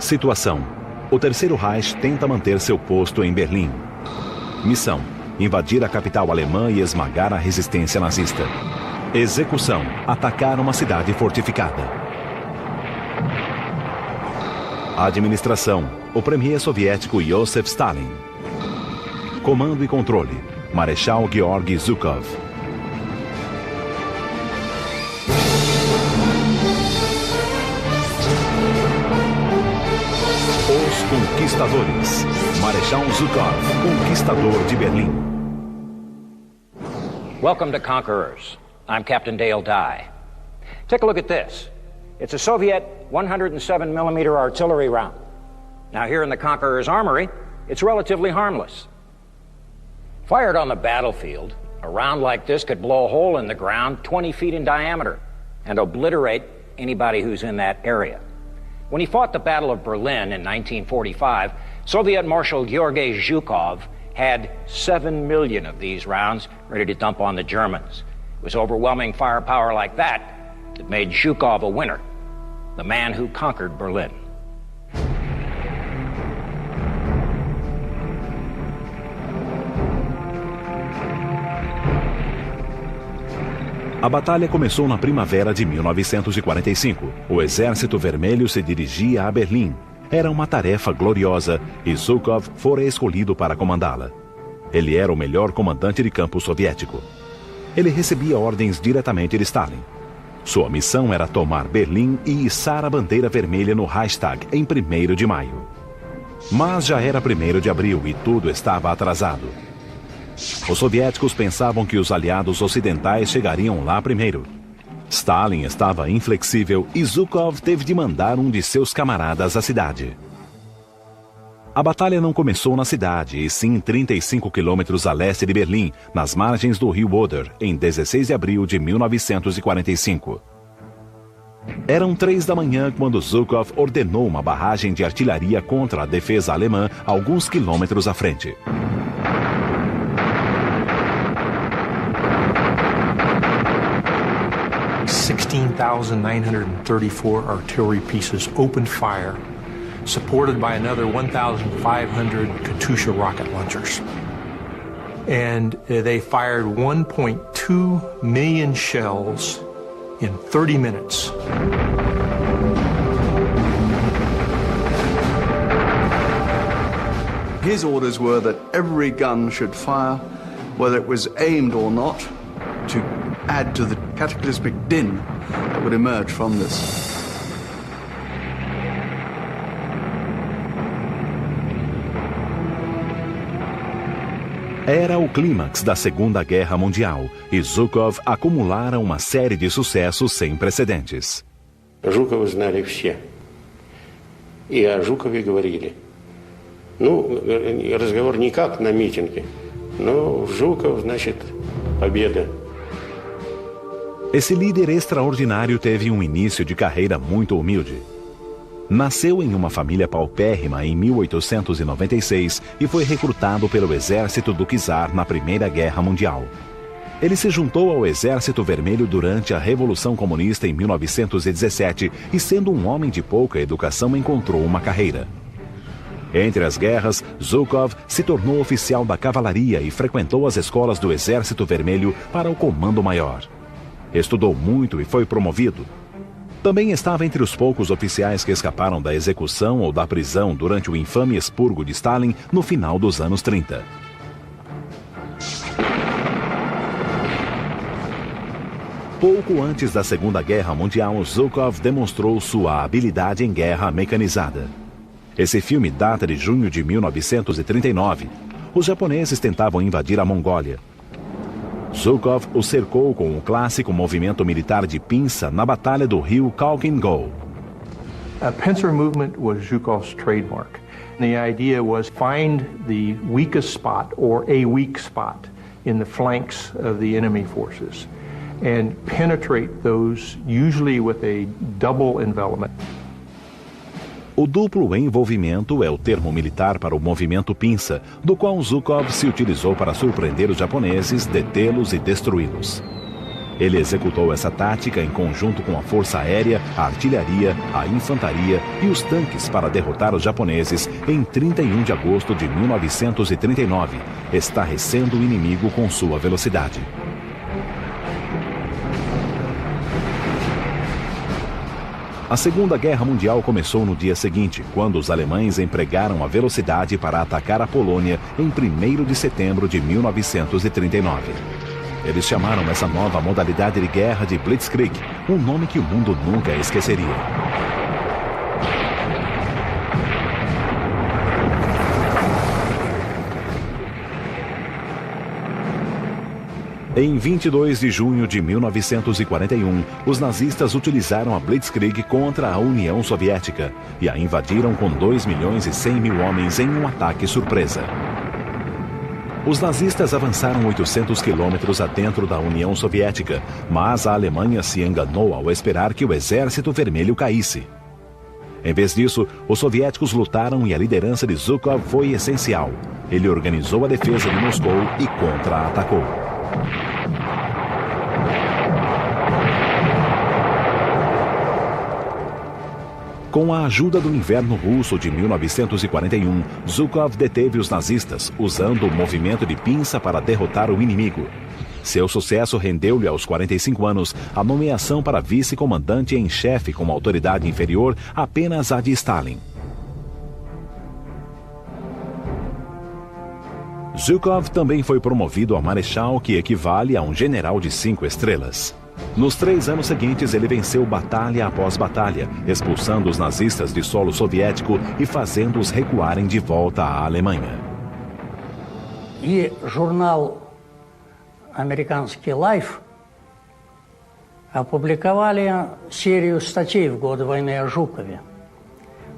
Situação: o Terceiro Reich tenta manter seu posto em Berlim. Missão: invadir a capital alemã e esmagar a resistência nazista. Execução: atacar uma cidade fortificada. Administração: o premier soviético Joseph Stalin. Comando e controle: Marechal Georgy Zhukov. Os Conquistadores. Marechal Zhukov, conquistador de Berlim. Welcome to Conquerors. I'm Captain Dale Dye. Take a look at this. It's a Soviet 107mm artillery round. Now here in the Conqueror's armory, it's relatively harmless. Fired on the battlefield, a round like this could blow a hole in the ground 20 feet in diameter and obliterate anybody who's in that area. When he fought the Battle of Berlin in 1945, Soviet Marshal Georgy Zhukov had 7 million of these rounds ready to dump on the Germans. It was overwhelming firepower like that that made Zhukov a winner, the man who conquered Berlin. A batalha começou na primavera de 1945. O Exército Vermelho se dirigia a Berlim. Era uma tarefa gloriosa e Zhukov fora escolhido para comandá-la. Ele era o melhor comandante de campo soviético. Ele recebia ordens diretamente de Stalin. Sua missão era tomar Berlim e içar a bandeira vermelha no Reichstag em 1º de maio. Mas já era 1º de abril e tudo estava atrasado. Os soviéticos pensavam que os aliados ocidentais chegariam lá primeiro. Stalin estava inflexível e Zhukov teve de mandar um de seus camaradas à cidade. A batalha não começou na cidade, e sim 35 quilômetros a leste de Berlim, nas margens do rio Oder, em 16 de abril de 1945. Eram 3 da manhã quando Zhukov ordenou uma barragem de artilharia contra a defesa alemã alguns quilômetros à frente. $16,934 artillery pieces opened fire, supported by another 1,500 Katyusha rocket launchers. And they fired 1.2 million shells in 30 minutes. His orders were that every gun should fire, whether it was aimed or not, to add to the cataclysmic din that would emerge from this. Era o clímax da Segunda Guerra Mundial e Zhukov acumulara uma série de sucessos sem precedentes. Жукова знали все. И о Жукове говорили. Разговор не как на митинге, но Жуков, значит, победа. Esse líder extraordinário teve um início de carreira muito humilde. Nasceu em uma família paupérrima em 1896 e foi recrutado pelo exército do czar na Primeira Guerra Mundial. Ele se juntou ao Exército Vermelho durante a Revolução Comunista em 1917 e, sendo um homem de pouca educação, encontrou uma carreira. Entre as guerras, Zhukov se tornou oficial da cavalaria e frequentou as escolas do Exército Vermelho para o Comando Maior. Estudou muito e foi promovido. Também estava entre os poucos oficiais que escaparam da execução ou da prisão durante o infame expurgo de Stalin no final dos anos 30. Pouco antes da Segunda Guerra Mundial, Zhukov demonstrou sua habilidade em guerra mecanizada. Esse filme data de junho de 1939. Os japoneses tentavam invadir a Mongólia. Zhukov o cercou com o clássico movimento militar de pinça na Batalha do Rio Khalkhin-Gol. A pincer movement was Zhukov's trademark. The idea was find the weakest spot or a weak spot in the flanks of the enemy forces and penetrate those, usually with a double envelopment. O duplo envolvimento é o termo militar para o movimento pinça, do qual Zhukov se utilizou para surpreender os japoneses, detê-los e destruí-los. Ele executou essa tática em conjunto com a força aérea, a artilharia, a infantaria e os tanques para derrotar os japoneses em 31 de agosto de 1939, estarrecendo o inimigo com sua velocidade. A Segunda Guerra Mundial começou no dia seguinte, quando os alemães empregaram a velocidade para atacar a Polônia em 1º de setembro de 1939. Eles chamaram essa nova modalidade de guerra de Blitzkrieg, um nome que o mundo nunca esqueceria. Em 22 de junho de 1941, os nazistas utilizaram a Blitzkrieg contra a União Soviética e a invadiram com 2.100.000 homens em um ataque surpresa. Os nazistas avançaram 800 quilômetros adentro da União Soviética, mas a Alemanha se enganou ao esperar que o Exército Vermelho caísse. Em vez disso, os soviéticos lutaram e a liderança de Zhukov foi essencial. Ele organizou a defesa de Moscou e contra-atacou. Com a ajuda do inverno russo de 1941, Zhukov deteve os nazistas, usando o movimento de pinça para derrotar o inimigo. Seu sucesso rendeu-lhe aos 45 anos a nomeação para vice-comandante em chefe com autoridade inferior apenas à de Stalin. Zhukov também foi promovido a marechal, que equivale a um general de 5 estrelas. Nos 3 anos seguintes, ele venceu batalha após batalha, expulsando os nazistas de solo soviético e fazendo-os recuarem de volta à Alemanha. И журнал американский Life опубликовали серию статей в годы войны о Жукове.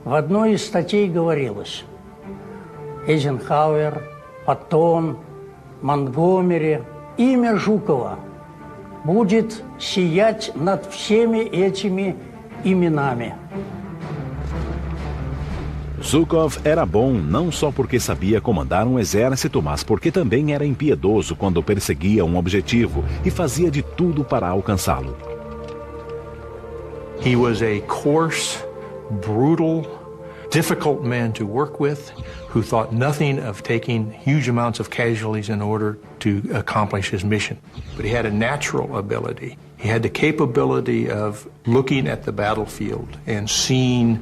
В одной из статей говорилось: Эйзенхауэр, Паттон, Монтгомери, имя Жукова будет сиять над всеми этими именами. Zhukov era bom não só porque sabia comandar um exército, mas porque também era impiedoso quando perseguia um objetivo e fazia de tudo para alcançá-lo. He was a coarse, brutal, difficult man to work with, who thought nothing of taking huge amounts of casualties in order to accomplish his mission. But he had a natural ability. He had the capability of looking at the battlefield and seeing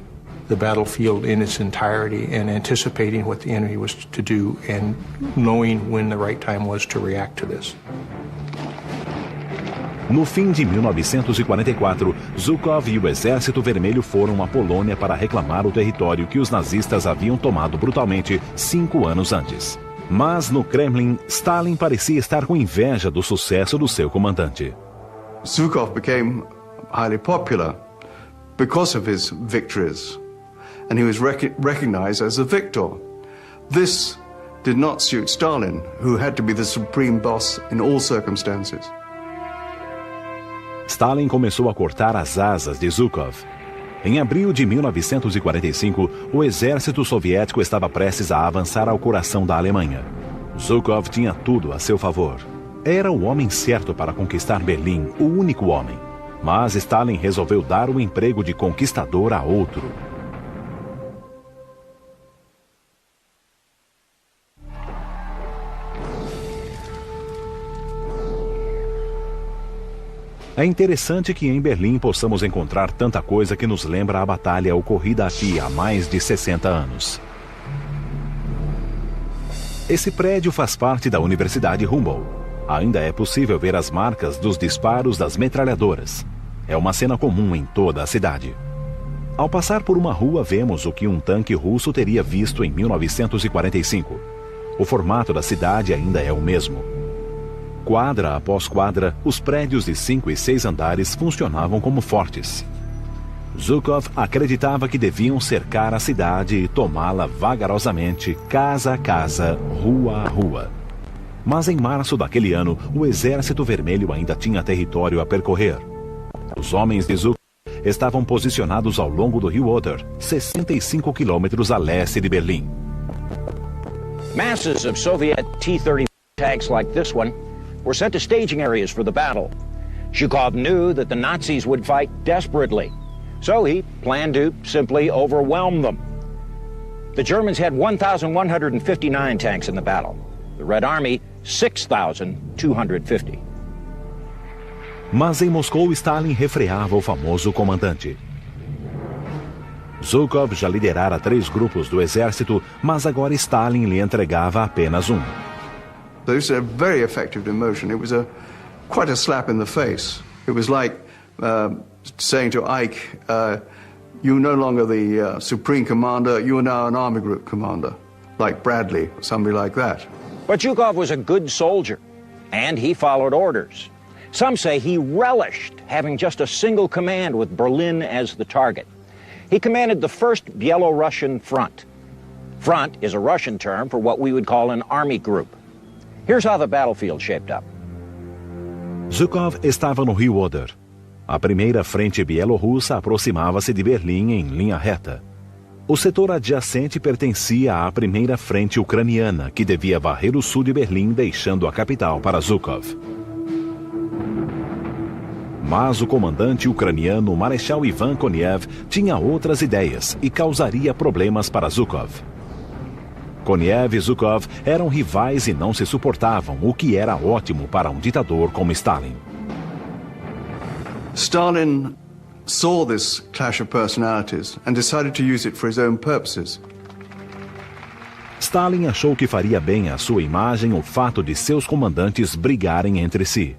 the battlefield in its entirety and anticipating what the enemy was to do and knowing when the right time was to react to this. No fim de 1944, Zhukov e o Exército Vermelho foram à Polônia para reclamar o território que os nazistas haviam tomado brutalmente 5 anos antes. Mas no Kremlin, Stalin parecia estar com inveja do sucesso do seu comandante. Zhukov became highly popular because of his victories, and he was recognized as a victor. This did not suit Stalin, who had to be the supreme boss in all circumstances. Stalin começou a cortar as asas de Zhukov. Em abril de 1945, o exército soviético estava prestes a avançar ao coração da Alemanha. Zhukov tinha tudo a seu favor. Era o homem certo para conquistar Berlim, o único homem. Mas Stalin resolveu dar o emprego de conquistador a outro. É interessante que em Berlim possamos encontrar tanta coisa que nos lembra a batalha ocorrida aqui há mais de 60 anos. Esse prédio faz parte da Universidade Humboldt. Ainda é possível ver as marcas dos disparos das metralhadoras. É uma cena comum em toda a cidade. Ao passar por uma rua, vemos o que um tanque russo teria visto em 1945. O formato da cidade ainda é o mesmo. Quadra após quadra, os prédios de 5 e 6 andares funcionavam como fortes. Zhukov acreditava que deviam cercar a cidade e tomá-la vagarosamente, casa a casa, rua a rua. Mas em março daquele ano, o Exército Vermelho ainda tinha território a percorrer. Os homens de Zhukov estavam posicionados ao longo do rio Oder, 65 quilômetros a leste de Berlim. Masses of Soviet T-30 tanks like this one were sent to staging areas for the battle. Zhukov knew that the Nazis would fight desperately, so he planned to simply overwhelm them. The Germans had 1,159 tanks in the battle. The Red Army, 6,250. Mas em Moscou, Stalin refreava o famoso comandante. Zhukov já liderara 3 grupos do exército, mas agora Stalin lhe entregava apenas um. This was a very effective demotion. It was quite a slap in the face. It was like saying to Ike, you're no longer the supreme commander, you are now an army group commander, like Bradley, somebody like that. But Zhukov was a good soldier, and he followed orders. Some say he relished having just a single command with Berlin as the target. He commanded the 1st Byelorussian Front. Front is a Russian term for what we would call an army group. Here's how the battlefield shaped up. Zhukov estava no Rio Oder. A primeira frente bielorrussa aproximava-se de Berlim em linha reta. O setor adjacente pertencia à primeira frente ucraniana, que devia varrer o sul de Berlim, deixando a capital para Zhukov. Mas o comandante ucraniano, o Marechal Ivan Koniev, tinha outras ideias e causaria problemas para Zhukov. Koniev e Zhukov eram rivais e não se suportavam, o que era ótimo para um ditador como Stalin. Stalin saw this clash of personalities and decided to use it for his own purposes. Stalin achou que faria bem à sua imagem o fato de seus comandantes brigarem entre si.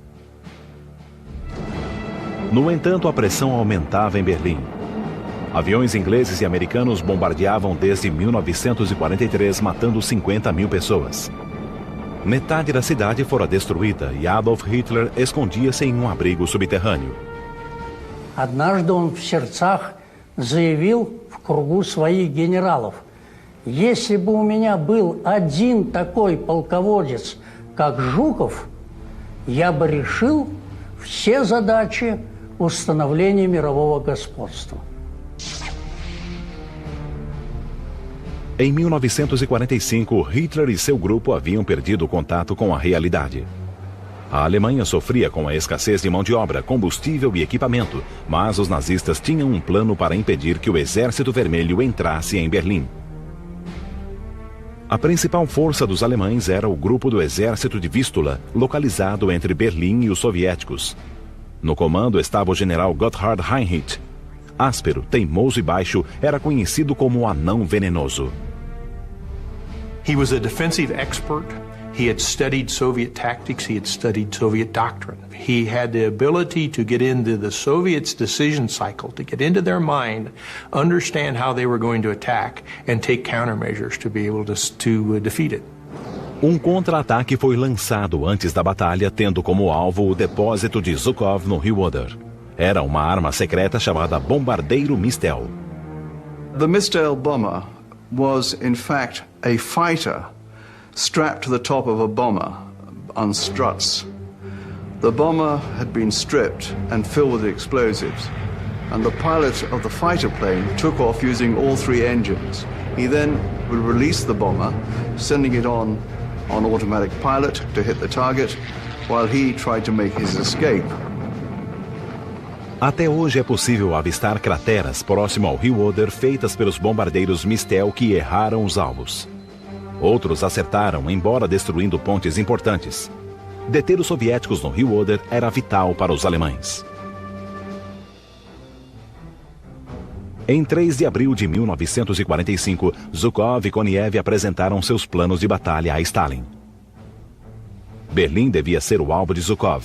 No entanto, a pressão aumentava em Berlim. Aviões ingleses e americanos bombardeavam desde 1943, matando 50 mil pessoas. Metade da cidade fora destruída e Adolf Hitler escondia-se em um abrigo subterrâneo. Однажды он в сердцах заявил в кругу своих генералов: «Если бы у меня был один такой полководец, как Жуков, я бы решил все задачи установления мирового господства». Em 1945, Hitler e seu grupo haviam perdido o contato com a realidade. A Alemanha sofria com a escassez de mão de obra, combustível e equipamento, mas os nazistas tinham um plano para impedir que o Exército Vermelho entrasse em Berlim. A principal força dos alemães era o grupo do Exército de Vístula, localizado entre Berlim e os soviéticos. No comando estava o general Gotthard Heinrich. Áspero, teimoso e baixo, era conhecido como o Anão Venenoso. He was a defensive expert. He had studied Soviet tactics. He had studied Soviet doctrine. He had the ability to get into the Soviets' decision cycle, to get into their mind, understand how they were going to attack, and take countermeasures to be able to defeat it. Um contra-ataque foi lançado antes da batalha, tendo como alvo o depósito de Zhukov no Rio Oder. Era uma arma secreta chamada Bombardeiro Mistel. The Mistel bomber was, in fact, a fighter strapped to the top of a bomber on struts. The bomber had been stripped and filled with explosives, and the pilot of the fighter plane took off using all 3 engines. He then would release the bomber, sending it on automatic pilot to hit the target, while he tried to make his escape. Até hoje é possível avistar crateras próximo ao Rio Oder feitas pelos bombardeiros Mistel que erraram os alvos. Outros acertaram, embora destruindo pontes importantes. Deter os soviéticos no Rio Oder era vital para os alemães. Em 3 de abril de 1945, Zhukov e Koniev apresentaram seus planos de batalha a Stalin. Berlim devia ser o alvo de Zhukov.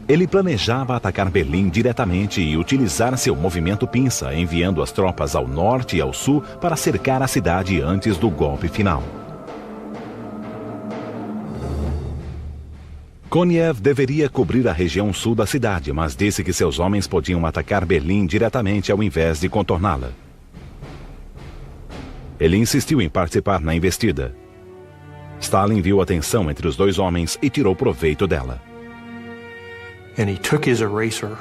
Ele planejava atacar Berlim diretamente e utilizar seu movimento pinça, enviando as tropas ao norte e ao sul para cercar a cidade antes do golpe final. Koniev deveria cobrir a região sul da cidade, mas disse que seus homens podiam atacar Berlim diretamente ao invés de contorná-la. Ele insistiu em participar na investida. Stalin viu a tensão entre os dois homens e tirou proveito dela. And he took his eraser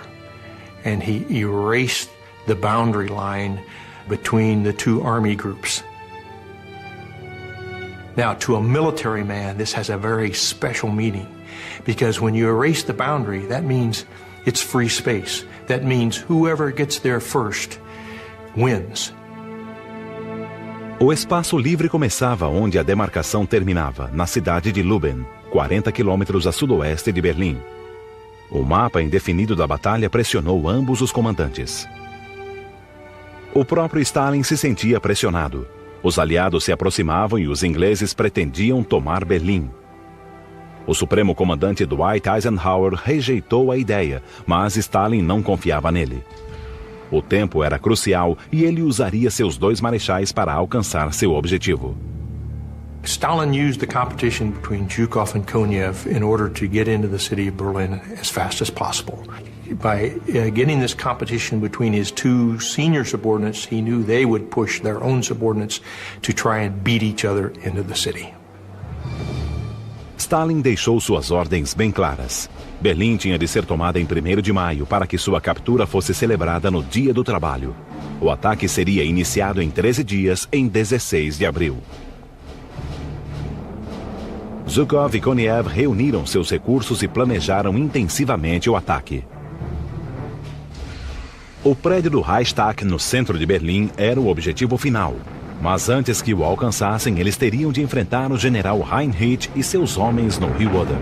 and he erased the boundary line between the 2 army groups. Now, to a military man, this has a very special meaning. Because when you erase the boundary, that means it's free space. That means whoever gets there first wins. O espaço livre começava onde a demarcação terminava, na cidade de Luben, 40 quilômetros a sudoeste de Berlim. O mapa indefinido da batalha pressionou ambos os comandantes. O próprio Stalin se sentia pressionado. Os aliados se aproximavam e os ingleses pretendiam tomar Berlim. O supremo comandante Dwight Eisenhower rejeitou a ideia, mas Stalin não confiava nele. O tempo era crucial e ele usaria seus 2 marechais para alcançar seu objetivo. Stalin used the competition between Zhukov and Konev in order to get into the city of Berlin as fast as possible. By getting this competition between his 2 senior subordinates, he knew they would push their own subordinates to try and beat each other into the city. Stalin deixou suas ordens bem claras. Berlim tinha de ser tomada em 1º de maio para que sua captura fosse celebrada no Dia do Trabalho. O ataque seria iniciado em 13 dias, em 16 de abril. Zhukov e Konev reuniram seus recursos e planejaram intensivamente o ataque. O prédio do Reichstag, no centro de Berlim, era o objetivo final. Mas antes que o alcançassem, eles teriam de enfrentar o general Heinrich e seus homens no Rio Oder.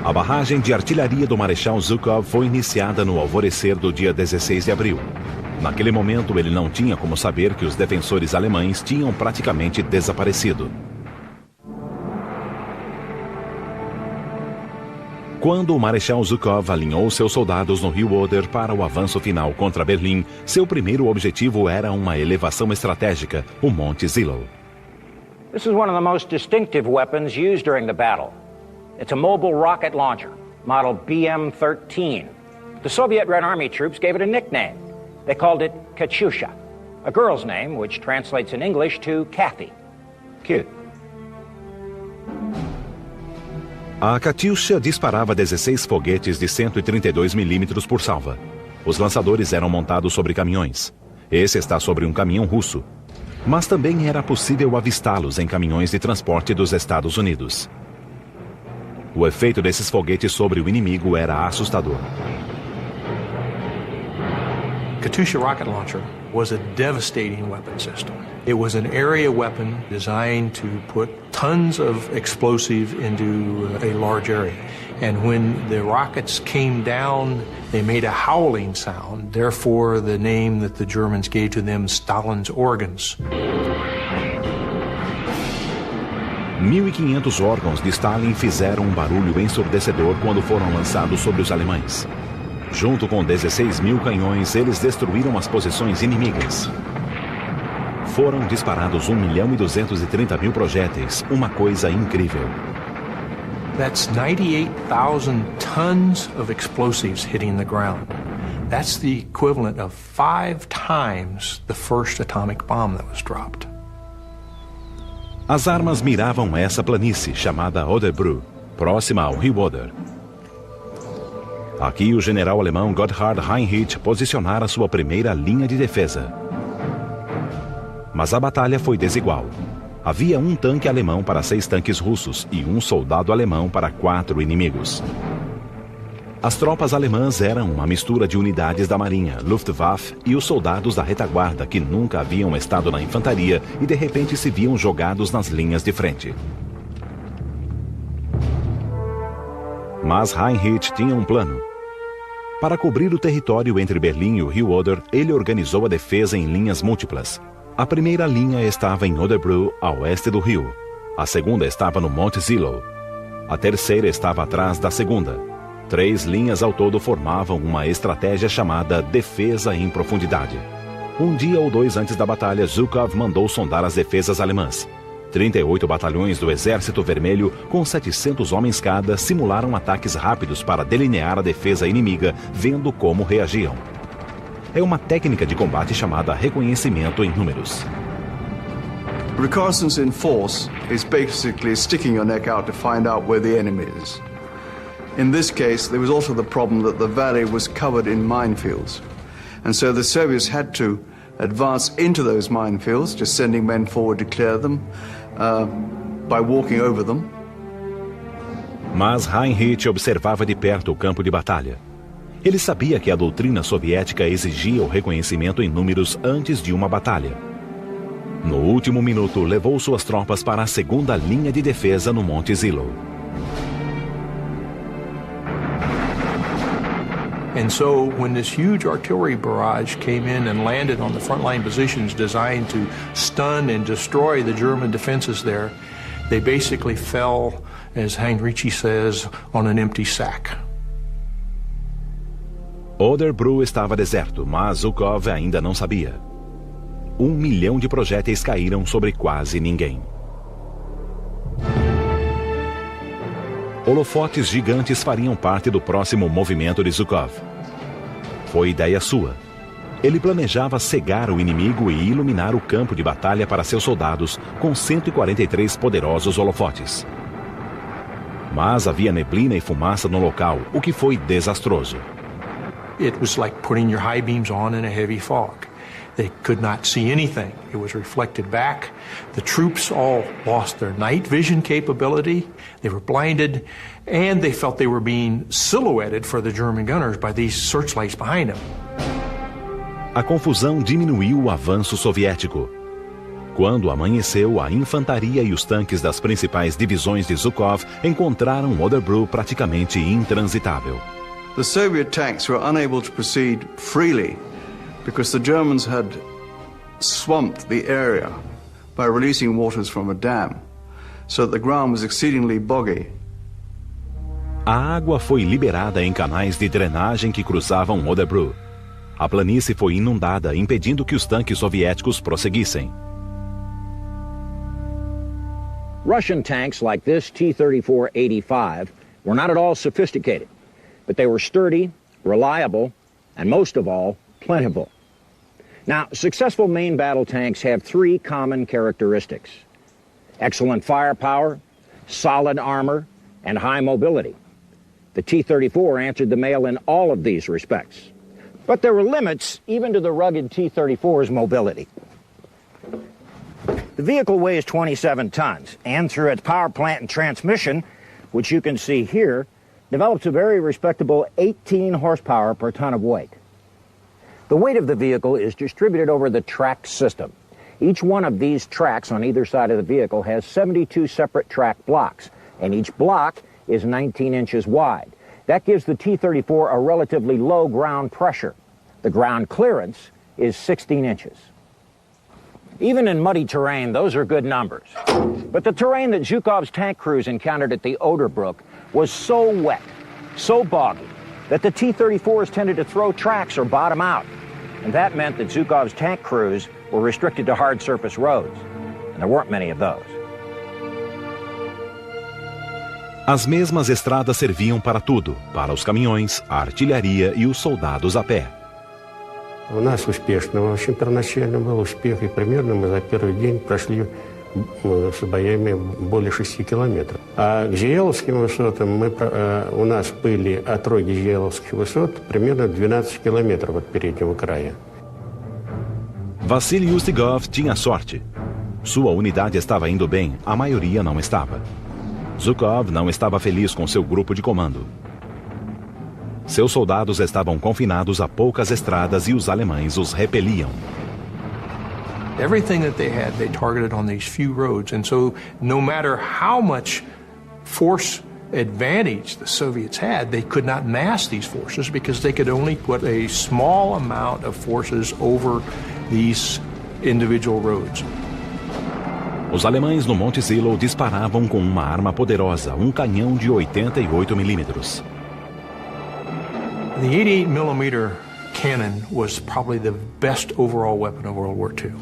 A barragem de artilharia do Marechal Zhukov foi iniciada no alvorecer do dia 16 de abril. Naquele momento, ele não tinha como saber que os defensores alemães tinham praticamente desaparecido. Quando o Marechal Zhukov alinhou seus soldados no Rio Oder para o avanço final contra Berlim, seu primeiro objetivo era uma elevação estratégica, o Monte Zilow. This is one of the most distinctive weapons used during the battle. It's a mobile rocket launcher, model BM-13. The Soviet Red Army troops gave it a nickname. They called it Katyusha, a girl's name which translates in English to Kathy. Cute. A Katyusha disparava 16 foguetes de 132 milímetros por salva. Os lançadores eram montados sobre caminhões. Esse está sobre um caminhão russo. Mas também era possível avistá-los em caminhões de transporte dos Estados Unidos. O efeito desses foguetes sobre o inimigo era assustador. Katyusha rocket launcher was a devastating weapon system. It was an area weapon designed to put tons of explosive into a large area. And when the rockets came down, they made a howling sound. Therefore, the name that the Germans gave to them, Stalin's organs. 1.500 órgãos de Stalin fizeram um barulho ensurdecedor quando foram lançados sobre os alemães. Junto com 16.000 canhões, eles destruíram as posições inimigas. Foram disparados 1.230.000 projéteis, uma coisa incrível. That's 98,000 tons of explosives hitting the ground. That's the equivalent of 5 times the first atomic bomb that was dropped. As armas miravam essa planície, chamada Oderbruch, próxima ao Rio Oder. Aqui o general alemão Gotthard Heinrich posicionara sua primeira linha de defesa. Mas a batalha foi desigual. Havia um tanque alemão para 6 tanques russos e um soldado alemão para 4 inimigos. As tropas alemãs eram uma mistura de unidades da Marinha, Luftwaffe e os soldados da retaguarda que nunca haviam estado na infantaria e de repente se viam jogados nas linhas de frente. Mas Heinrich tinha um plano. Para cobrir o território entre Berlim e o Rio Oder, ele organizou a defesa em linhas múltiplas. A primeira linha estava em Oderbruch, a oeste do rio. A segunda estava no Monte Zilow. A terceira estava atrás da segunda. 3 linhas ao todo formavam uma estratégia chamada defesa em profundidade. Um dia ou 2 antes da batalha, Zhukov mandou sondar as defesas alemãs. 38 batalhões do Exército Vermelho, com 700 homens cada, simularam ataques rápidos para delinear a defesa inimiga, vendo como reagiam. É uma técnica de combate chamada reconhecimento em números. Reconnaissance in force is basically sticking your neck out to find out where the enemy is. In this case, there was also the problem that the valley was covered in minefields. And so the Soviets had to advance into those minefields, just sending men forward to clear them, by walking over them. Mas Heinrich observava de perto o campo de batalha. Ele sabia que a doutrina soviética exigia o reconhecimento em números antes de uma batalha. No último minuto, levou suas tropas para a segunda linha de defesa no Monte Zillow. And so when this huge artillery barrage came in and landed on the front line positions designed to stun and destroy the German defenses there, they basically fell, as Heinrich says, on an empty sack. Oderbru estava deserto, mas Zhukov ainda não sabia. 1 milhão de projéteis caíram sobre quase ninguém. Holofotes gigantes fariam parte do próximo movimento de Zhukov. Foi ideia sua. Ele planejava cegar o inimigo e iluminar o campo de batalha para seus soldados com 143 poderosos holofotes. Mas havia neblina e fumaça no local, o que foi desastroso. It was like putting your high beams on in a heavy fog. They could not see anything. It was reflected back. The troops all lost their night vision capability. They were blinded, and they felt they were being silhouetted for the German gunners by these searchlights behind them. A confusão diminuiu o avanço soviético. Quando amanheceu, a infantaria e os tanques das principais divisões de Zhukov encontraram Oderbru praticamente intransitável. The Soviet tanks were unable to proceed freely because the Germans had swamped the area by releasing waters from a dam, so that the ground was exceedingly boggy. A água foi liberada em canais de drenagem que cruzavam Oderbru. A planície foi inundada, impedindo que os tanques soviéticos prosseguissem. Russian tanks like this T-34-85 were not at all sophisticated, but they were sturdy, reliable, and most of all, plentiful. Now, successful main battle tanks have 3 common characteristics: excellent firepower, solid armor, and high mobility. The T-34 answered the mail in all of these respects. But there were limits even to the rugged T-34's mobility. The vehicle weighs 27 tons, and through its power plant and transmission, which you can see here, develops a very respectable 18 horsepower per ton of weight. The weight of the vehicle is distributed over the track system. Each one of these tracks on either side of the vehicle has 72 separate track blocks, and each block is 19 inches wide. That gives the T-34 a relatively low ground pressure. The ground clearance is 16 inches. Even in muddy terrain, those are good numbers. But the terrain that Zhukov's tank crews encountered at the Oderbruch was so wet, so boggy, that the T-34s tended to throw tracks or bottom out. And that meant that Zhukov's tank crews were restricted to hard surface roads. And there weren't many of those. As mesmas estradas serviam para tudo, para os caminhões, a artilharia e os soldados a pé. У нас успешно. В общем, первоначально был успех, и примерно мы за первый день прошли с боями более 6 километров. А к Зиеловским высотам у нас были отроги Зиеловских высот примерно 12 километров от переднего края. Vassily Ustigov tinha sorte. Sua unidade estava indo bem, a maioria não estava. Zhukov não estava feliz com seu grupo de comando. Seus soldados estavam confinados a poucas estradas e os alemães os repeliam. Everything that they had, they targeted on these few roads. And so no matter how much force advantage the Soviets had, they could not mass these forces because they could only put a small amount of forces over these individual roads. Os alemães no Monte Zillow disparavam com uma arma poderosa, um canhão de 88 milímetros. The 88mm cannon was probably the best overall weapon of World War II.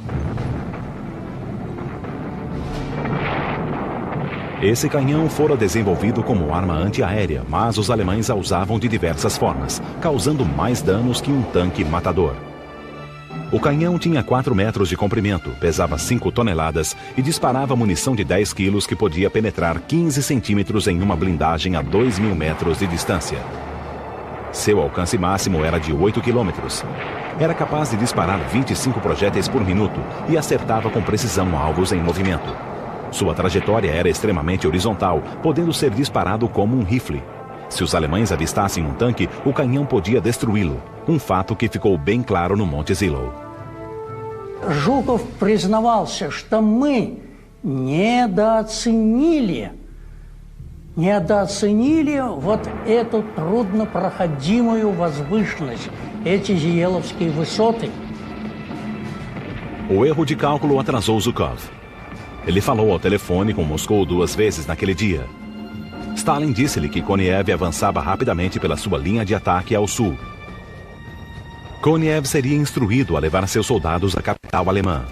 Esse canhão fora desenvolvido como arma antiaérea, mas os alemães a usavam de diversas formas, causando mais danos que um tanque matador. O canhão tinha 4 metros de comprimento, pesava 5 toneladas e disparava munição de 10 quilos que podia penetrar 15 centímetros em uma blindagem a 2.000 metros de distância. Seu alcance máximo era de 8 quilômetros. Era capaz de disparar 25 projéteis por minuto e acertava com precisão alvos em movimento. Sua trajetória era extremamente horizontal, podendo ser disparado como um rifle. Se os alemães avistassem um tanque, o canhão podia destruí-lo, um fato que ficou bem claro no Monte Zillow. Жуков признавался, что мы недооценили вот эту труднопроходимую возвышенность, эти Зиеловские высоты. O erro de cálculo atrasou Zhukov. Ele falou ao telefone com Moscou 2 vezes naquele dia. Stalin disse-lhe que Koniev avançava rapidamente pela sua linha de ataque ao sul. Koniev seria instruído a levar seus soldados à capital alemã.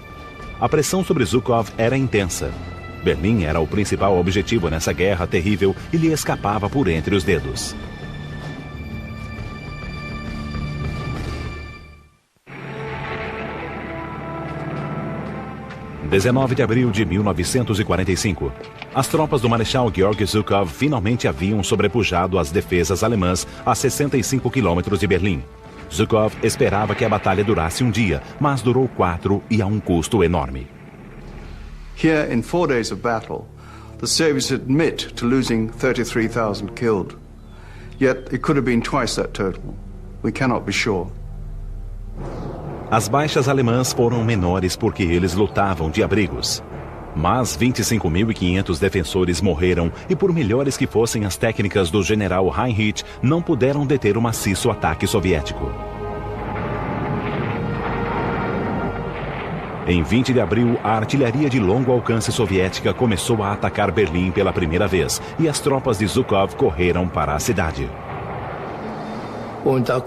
A pressão sobre Zhukov era intensa. Berlim era o principal objetivo nessa guerra terrível e lhe escapava por entre os dedos. Em 19 de abril de 1945, as tropas do Marechal Georgy Zhukov finalmente haviam sobrepujado as defesas alemãs a 65 quilômetros de Berlim. Zhukov esperava que a batalha durasse um dia, mas durou 4 e a um custo enorme. Here, in 4 days of battle, the Soviets admit to losing 33,000 killed. Yet it could have been twice that total. We cannot be sure. As baixas alemãs foram menores porque eles lutavam de abrigos. Mas 25.500 defensores morreram e, por melhores que fossem as técnicas do general Heinrich, não puderam deter o maciço ataque soviético. Em 20 de abril, a artilharia de longo alcance soviética começou a atacar Berlim pela primeira vez e as tropas de Zhukov correram para a cidade. Und da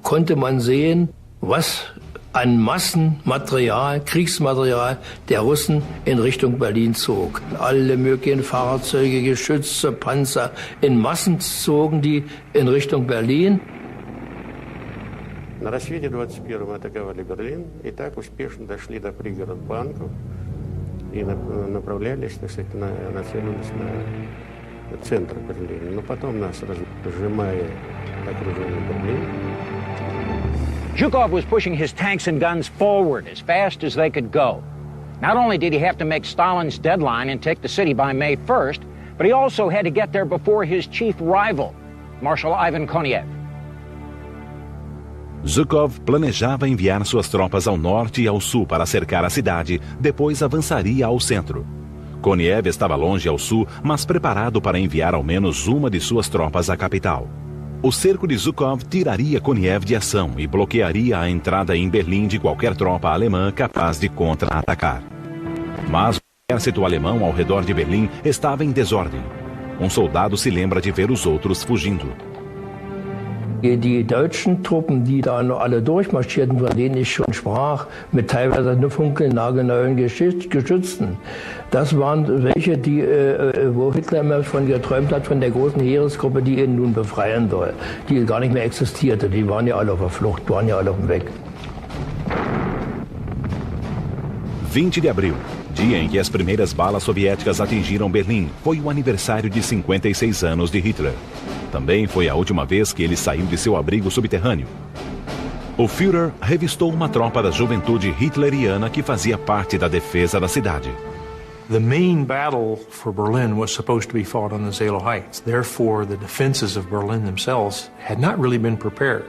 konnte man sehen, was an Massenmaterial, Kriegsmaterial der Russen in Richtung Berlin zog. Alle möglichen Fahrzeuge, Geschütze, Panzer, in Massen zogen die in Richtung Berlin. На рассвете 21-го мы атаковали Берлин и так успешно дошли до пригород Банков и направлялись, так сказать, нацелились на центр Берлина. Но потом нас, сжимая окружение Берлина. Zhukov was pushing his tanks and guns forward as fast as they could go. Not only did he have to make Stalin's deadline and take the city by May 1st, but he also had to get there before his chief rival, Marshal Ivan Koniev. Zhukov planejava enviar suas tropas ao norte e ao sul para cercar a cidade, depois avançaria ao centro. Koniev estava longe ao sul, mas preparado para enviar ao menos uma de suas tropas à capital. O cerco de Zhukov tiraria Koniev de ação e bloquearia a entrada em Berlim de qualquer tropa alemã capaz de contra-atacar. Mas o exército alemão ao redor de Berlim estava em desordem. Um soldado se lembra de ver os outros fugindo. Die deutschen Truppen, die da noch alle durchmarschierten, von denen ich schon sprach, mit teilweise nur funkelnagelneuen Geschützen, das waren welche, wo Hitler immer von geträumt hat, von der großen Heeresgruppe, die ihn nun befreien soll, die gar nicht mehr existierte. Die waren ja alle auf der Flucht, waren ja alle auf dem Weg. 20 de abril, dia em que as primeiras balas soviéticas atingiram Berlim, foi o aniversário de 56 anos de Hitler. Também foi a última vez que ele saiu de seu abrigo subterrâneo. O Führer revistou uma tropa da juventude hitleriana que fazia parte da defesa da cidade. The main battle for Berlin was supposed to be fought on the Zelo Heights. Therefore, the defenses of Berlin themselves had not really been prepared.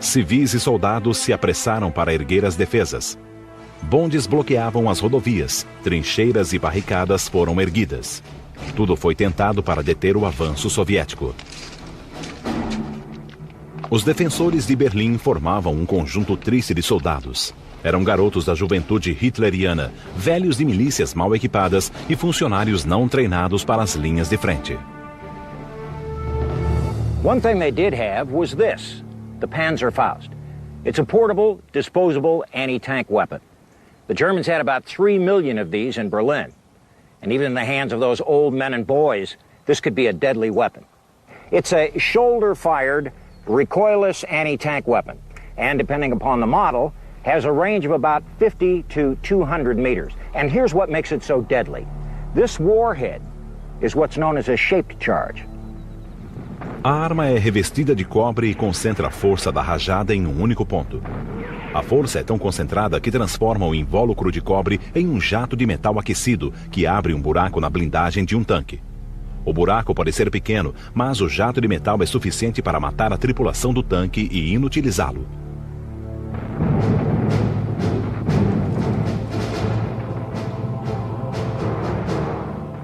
Civis e soldados se apressaram para erguer as defesas. Bondes bloqueavam as rodovias, trincheiras e barricadas foram erguidas. Tudo foi tentado para deter o avanço soviético. Os defensores de Berlim formavam um conjunto triste de soldados. Eram garotos da juventude hitleriana, velhos de milícias mal equipadas e funcionários não treinados para as linhas de frente. One thing they did have was this, the Panzerfaust. It's a portable, disposable anti-tank weapon. The Germans had about 3 million of these in Berlin. And even in the hands of those old men and boys, this could be a deadly weapon. It's a shoulder-fired, recoilless anti-tank weapon. And depending upon the model, has a range of about 50 to 200 meters. And here's what makes it so deadly. This warhead is what's known as a shaped charge. A arma é revestida de cobre e concentra a força da rajada em um único ponto. A força é tão concentrada que transforma o invólucro de cobre em um jato de metal aquecido que abre um buraco na blindagem de um tanque. O buraco pode ser pequeno, mas o jato de metal é suficiente para matar a tripulação do tanque e inutilizá-lo.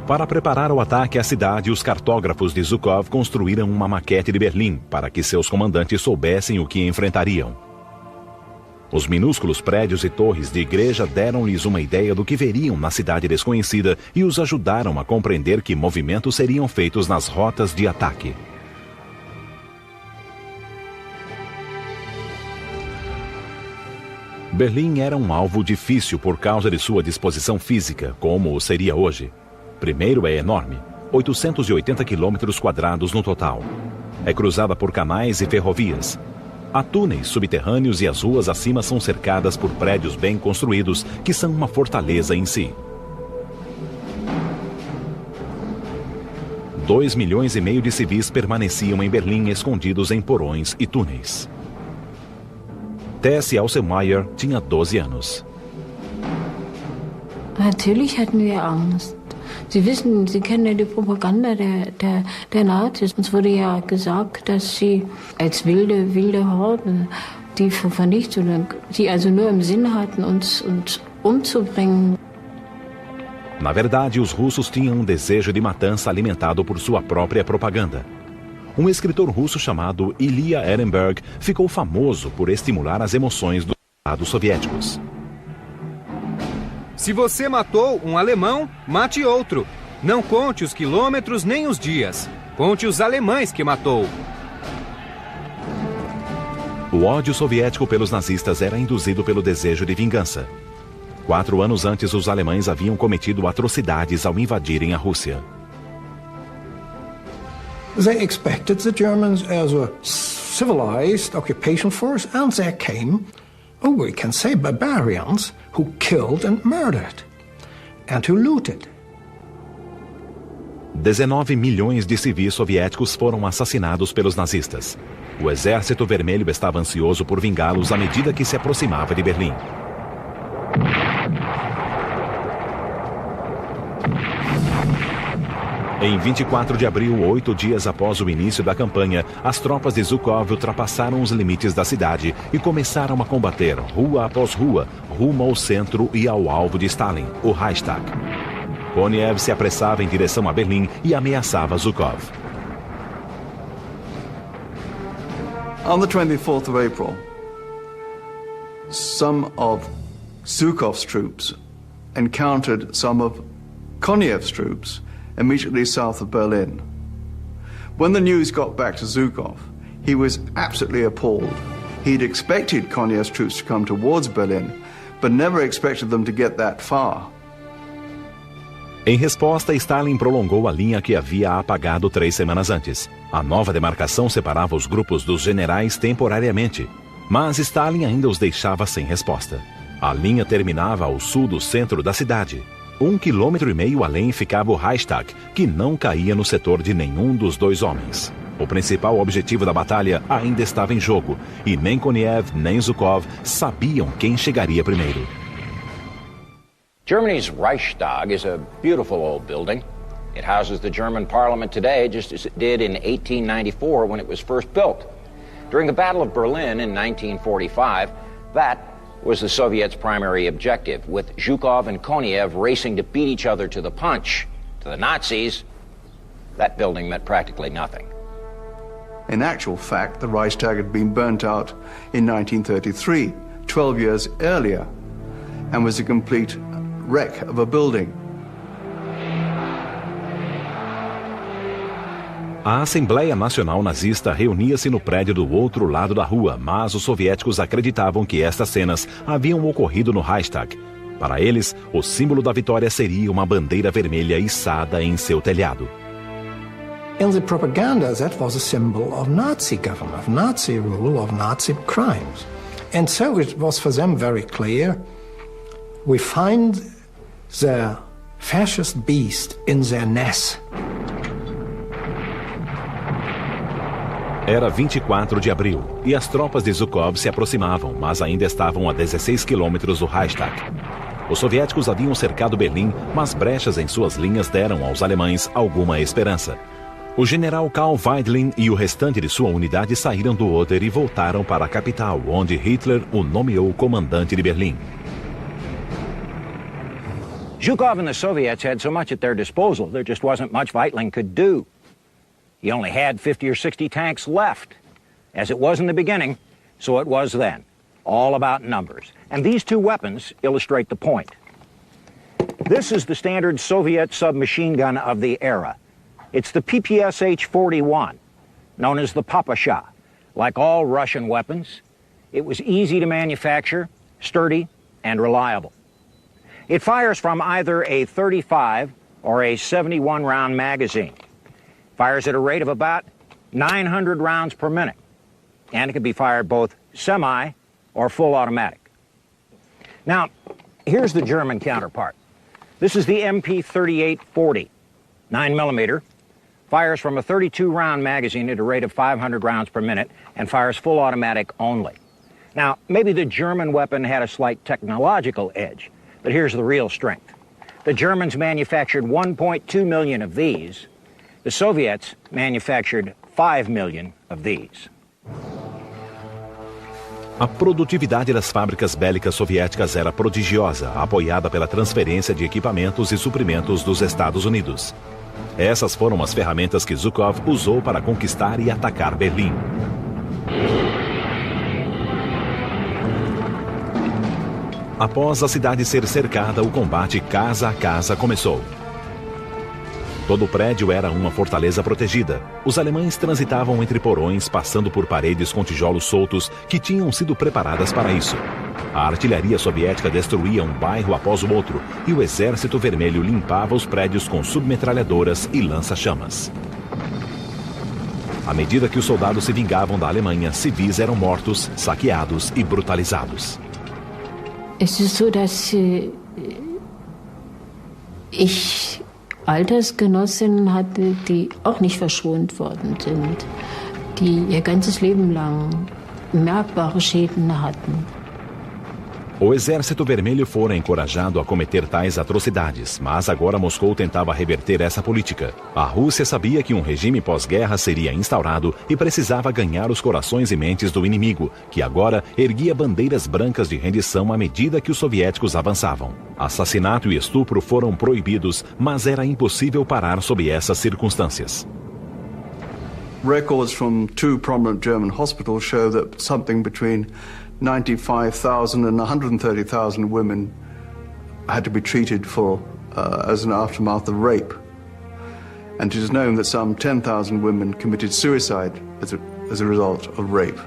Para preparar o ataque à cidade, os cartógrafos de Zhukov construíram uma maquete de Berlim para que seus comandantes soubessem o que enfrentariam. Os minúsculos prédios e torres de igreja deram-lhes uma ideia do que veriam na cidade desconhecida e os ajudaram a compreender que movimentos seriam feitos nas rotas de ataque. Berlim era um alvo difícil por causa de sua disposição física, como o seria hoje. Primeiro, é enorme, 880 quilômetros quadrados no total. É cruzada por canais e ferrovias. Há túneis subterrâneos e as ruas acima são cercadas por prédios bem construídos, que são uma fortaleza em si. 2,5 milhões de civis permaneciam em Berlim escondidos em porões e túneis. Tessie Alsemeyer tinha 12 anos. Natürlich hatten wir Angst. Sie wissen, Sie kennen ja die Propaganda der Nazis. Uns wurde ja gesagt, dass sie als wilde Horde die Vernichtung, die also nur im Sinn hatten, uns umzubringen. Na verdade, os russos tinham um desejo de matança alimentado por sua própria propaganda. Um escritor russo chamado Ilya Ehrenberg ficou famoso por estimular as emoções dos soldados soviéticos. Se você matou um alemão, mate outro. Não conte os quilômetros nem os dias. Conte os alemães que matou. O ódio soviético pelos nazistas era induzido pelo desejo de vingança. 4 anos antes, os alemães haviam cometido atrocidades ao invadirem a Rússia. They expected the Germans as a civilized occupation force, and there came, we can say, barbarians who killed and murdered and who looted. 19 milhões de civis soviéticos foram assassinados pelos nazistas. O Exército Vermelho estava ansioso por vingá-los à medida que se aproximava de Berlim. Em 24 de abril, 8 dias após o início da campanha, as tropas de Zhukov ultrapassaram os limites da cidade e começaram a combater, rua após rua, rumo ao centro e ao alvo de Stalin, o Reichstag. Konev se apressava em direção a Berlim e ameaçava Zhukov. On the 24th of April, some of Zhukov's troops encountered some of Konev's troops immediately south of Berlin. When the news got back to Zhukov, he was absolutely appalled. He'd expected Konev's troops to come towards Berlin, but never expected them to get that far. Em resposta, Stalin prolongou a linha que havia apagado 3 semanas antes. A nova demarcação separava os grupos dos generais temporariamente, mas Stalin ainda os deixava sem resposta. A linha terminava ao sul do centro da cidade. 1,5 quilômetros além ficava o Reichstag, que não caía no setor de nenhum dos dois homens. O principal objetivo da batalha ainda estava em jogo, e nem Konev nem Zhukov sabiam quem chegaria primeiro. Germany's Reichstag is a beautiful old building. It houses the German parliament today, just as it did in 1894 when it was first built. During the Battle of Berlin in 1945, that was the Soviets' primary objective, with Zhukov and Konev racing to beat each other to the punch. To the Nazis, that building meant practically nothing. In actual fact, the Reichstag had been burnt out in 1933, 12 years earlier, and was a complete wreck of a building. A Assembleia Nacional Nazista reunia-se no prédio do outro lado da rua, mas os soviéticos acreditavam que estas cenas haviam ocorrido no Reichstag. Para eles, o símbolo da vitória seria uma bandeira vermelha içada em seu telhado. In the propaganda, that was a symbol of Nazi government, of Nazi rule, of Nazi crimes. And so it was for them very clear, we find the fascist beast in their nest. Era 24 de abril e as tropas de Zhukov se aproximavam, mas ainda estavam a 16 quilômetros do Reichstag. Os soviéticos haviam cercado Berlim, mas brechas em suas linhas deram aos alemães alguma esperança. O general Karl Weidlin e o restante de sua unidade saíram do Oder e voltaram para a capital, onde Hitler o nomeou comandante de Berlim. Zhukov and the Soviets had so much at their disposal, there just wasn't much Weidlin could do. He only had 50 or 60 tanks left. As it was in the beginning, so it was then. All about numbers. And these two weapons illustrate the point. This is the standard Soviet submachine gun of the era. It's the PPSH-41, known as the Papasha. Like all Russian weapons, it was easy to manufacture, sturdy, and reliable. It fires from either a 35 or a 71-round magazine. Fires at a rate of about 900 rounds per minute. And it can be fired both semi or full automatic. Now, here's the German counterpart. This is the MP3840, 9mm, fires from a 32-round magazine at a rate of 500 rounds per minute and fires full automatic only. Now, maybe the German weapon had a slight technological edge, but here's the real strength. The Germans manufactured 1.2 million of these. The Soviets manufactured 5 million of these. A produtividade das fábricas bélicas soviéticas era prodigiosa, apoiada pela transferência de equipamentos e suprimentos dos Estados Unidos. Essas foram as ferramentas que Zhukov usou para conquistar e atacar Berlim. Após a cidade ser cercada, o combate casa a casa começou. Todo o prédio era uma fortaleza protegida. Os alemães transitavam entre porões, passando por paredes com tijolos soltos que tinham sido preparadas para isso. A artilharia soviética destruía um bairro após o outro e o Exército Vermelho limpava os prédios com submetralhadoras e lança-chamas. À medida que os soldados se vingavam da Alemanha, civis eram mortos, saqueados e brutalizados. Es ist so, dass ich Altersgenossinnen hatte, die auch nicht verschont worden sind, die ihr ganzes Leben lang merkbare Schäden hatten. O Exército Vermelho fora encorajado a cometer tais atrocidades, mas agora Moscou tentava reverter essa política. A Rússia sabia que um regime pós-guerra seria instaurado e precisava ganhar os corações e mentes do inimigo, que agora erguia bandeiras brancas de rendição à medida que os soviéticos avançavam. Assassinato e estupro foram proibidos, mas era impossível parar sob essas circunstâncias. Records from two prominent German hospitals show that something between 95,000 and 130,000 women had to be treated for as an aftermath of rape. And it is known that some 10,000 women committed suicide as a result of rape.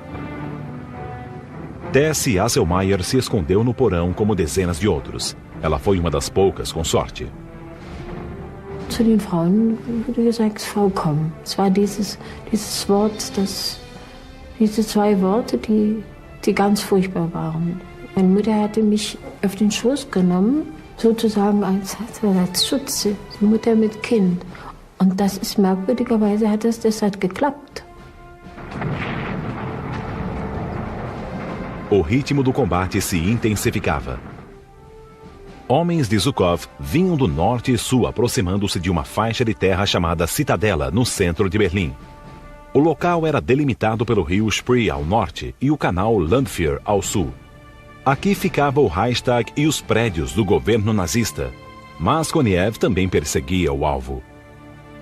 Tessie Asselmayer se escondeu no porão como dezenas de outros. Ela foi uma das poucas com sorte. Zu den Frauen wurde gesagt, Frau, komm. Es war dieses Wort, diese zwei Worte, die ganz furchtbar waren. Meine Mutter hatte mich auf den Schoß genommen, sozusagen als Schutz, die Mutter mit Kind. Und das ist merkwürdigerweise, das hat geklappt. O ritmo do combate se intensificava. Homens de Zhukov vinham do norte e sul aproximando-se de uma faixa de terra chamada Citadela, no centro de Berlim. O local era delimitado pelo rio Spree ao norte e o canal Landwehr ao sul. Aqui ficava o Reichstag e os prédios do governo nazista. Mas Koniev também perseguia o alvo.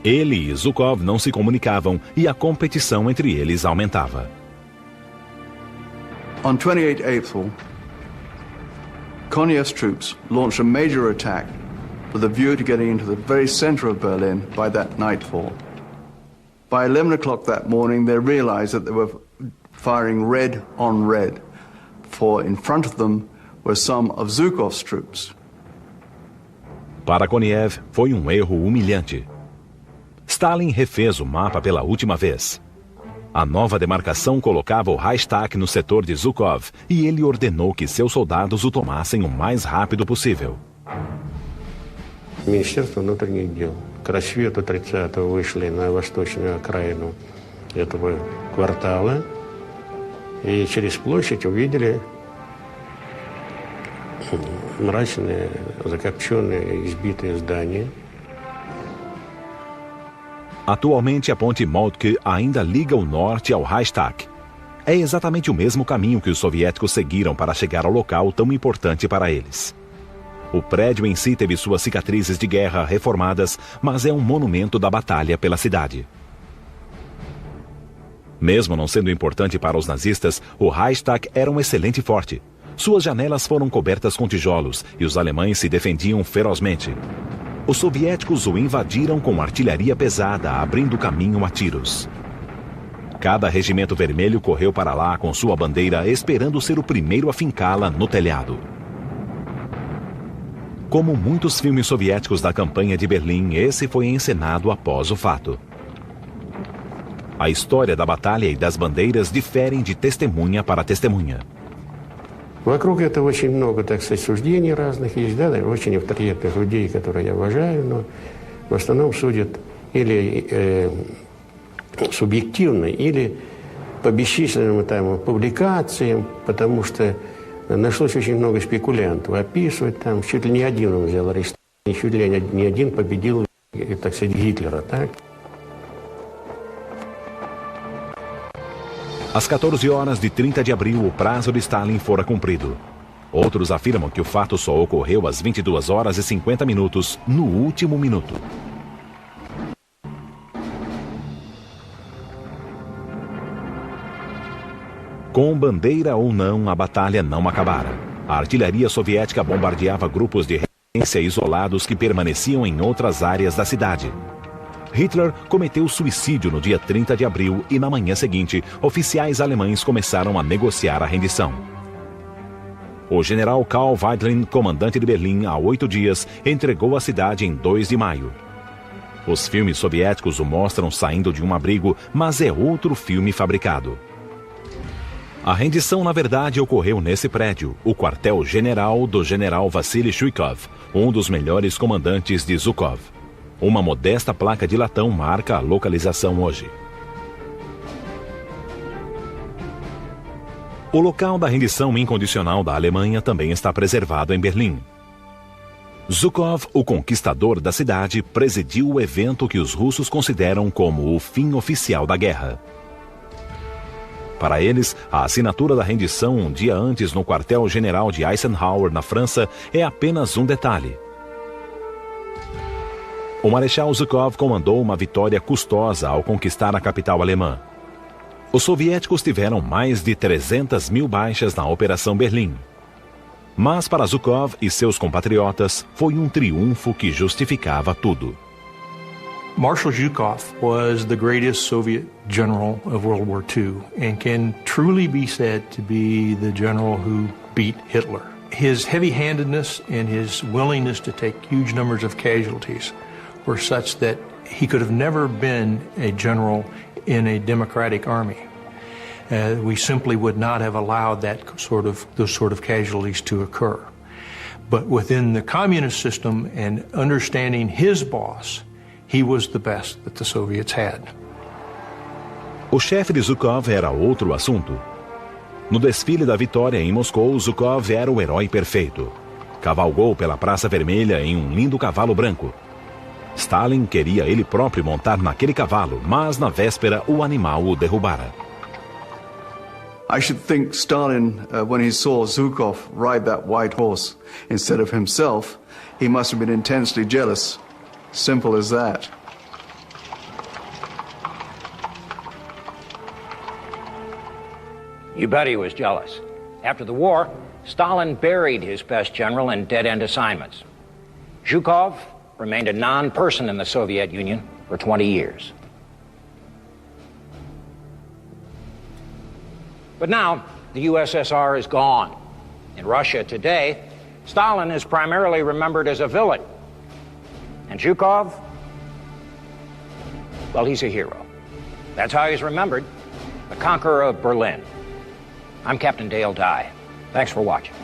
Ele e Zhukov não se comunicavam e a competição entre eles aumentava. On 28 April, Koniev's troops launched a major attack with a view to getting into the very center of Berlin by that nightfall. By 11 o'clock that morning, they realized that they were firing red on red, for in front of them were some of Zhukov's troops. Para Koniev, foi um erro humilhante. Stalin refez o mapa pela última vez. A nova demarcação colocava o Reichstag no setor de Zhukov e ele ordenou que seus soldados o tomassem o mais rápido possível. Министерство внутренних дел к рассвету 30-го вышли на восточную окраину этого квартала, и через площадь увидели mračные, закопченные, избитые здания. Atualmente, a ponte Moltke ainda liga o norte ao Reichstag. É exatamente o mesmo caminho que os soviéticos seguiram para chegar ao local tão importante para eles. O prédio em si teve suas cicatrizes de guerra reformadas, mas é um monumento da batalha pela cidade. Mesmo não sendo importante para os nazistas, o Reichstag era um excelente forte. Suas janelas foram cobertas com tijolos e os alemães se defendiam ferozmente. Os soviéticos o invadiram com artilharia pesada, abrindo caminho a tiros. Cada regimento vermelho correu para lá com sua bandeira, esperando ser o primeiro a fincá-la no telhado. Como muitos filmes soviéticos da campanha de Berlim, esse foi encenado após o fato. A história da batalha e das bandeiras diferem de testemunha para testemunha. Вокруг этого очень много, так сказать, суждений разных есть, да, очень авторитетных людей, которые я уважаю, но в основном судят или субъективно, или по бесчисленным там публикациям, потому что нашлось очень много спекулянтов. Описывать там, чуть ли не один он взял арест, чуть ли не один победил, так сказать, Гитлера, так? Às 14 horas de 30 de abril, o prazo de Stalin fora cumprido. Outros afirmam que o fato só ocorreu às 22 horas e 50 minutos, no último minuto. Com bandeira ou não, a batalha não acabara. A artilharia soviética bombardeava grupos de resistência isolados que permaneciam em outras áreas da cidade. Hitler cometeu suicídio no dia 30 de abril e na manhã seguinte, oficiais alemães começaram a negociar a rendição. O general Karl Weidlin, comandante de Berlim há 8 dias, entregou a cidade em 2 de maio. Os filmes soviéticos o mostram saindo de um abrigo, mas é outro filme fabricado. A rendição, na verdade, ocorreu nesse prédio, o quartel-general do general Vassily Zhukov, um dos melhores comandantes de Zhukov. Uma modesta placa de latão marca a localização hoje. O local da rendição incondicional da Alemanha também está preservado em Berlim. Zhukov, o conquistador da cidade, presidiu o evento que os russos consideram como o fim oficial da guerra. Para eles, a assinatura da rendição um dia antes no quartel-general de Eisenhower, na França, é apenas um detalhe. O Marechal Zhukov comandou uma vitória custosa ao conquistar a capital alemã. Os soviéticos tiveram mais de 300 mil baixas na Operação Berlim. Mas para Zhukov e seus compatriotas, foi um triunfo que justificava tudo. Marshal Zhukov was the greatest Soviet general of World War II and can truly be said to be the general who beat Hitler. His heavy-handedness and his willingness to take huge numbers of casualties were such that he could have never been a general in a democratic army. We simply would not have allowed those sort of casualties to occur. But within the communist system and understanding his boss, he was the best that the Soviets had. O chefe de Zhukov era outro assunto. No desfile da vitória em Moscou, Zhukov era o herói perfeito. Cavalgou pela Praça Vermelha em um lindo cavalo branco. Stalin queria ele próprio montar naquele cavalo, mas na véspera o animal o derrubara. I should think Stalin, when he saw Zhukov ride that white horse instead of himself, he must have been intensely jealous. Simple as that. You bet he was jealous. After the war, Stalin buried his best general in dead-end assignments. Zhukov remained a non-person in the Soviet Union for 20 years. But now, the USSR is gone. In Russia today, Stalin is primarily remembered as a villain. And Zhukov, well, he's a hero. That's how he's remembered, the conqueror of Berlin. I'm Captain Dale Dye. Thanks for watching.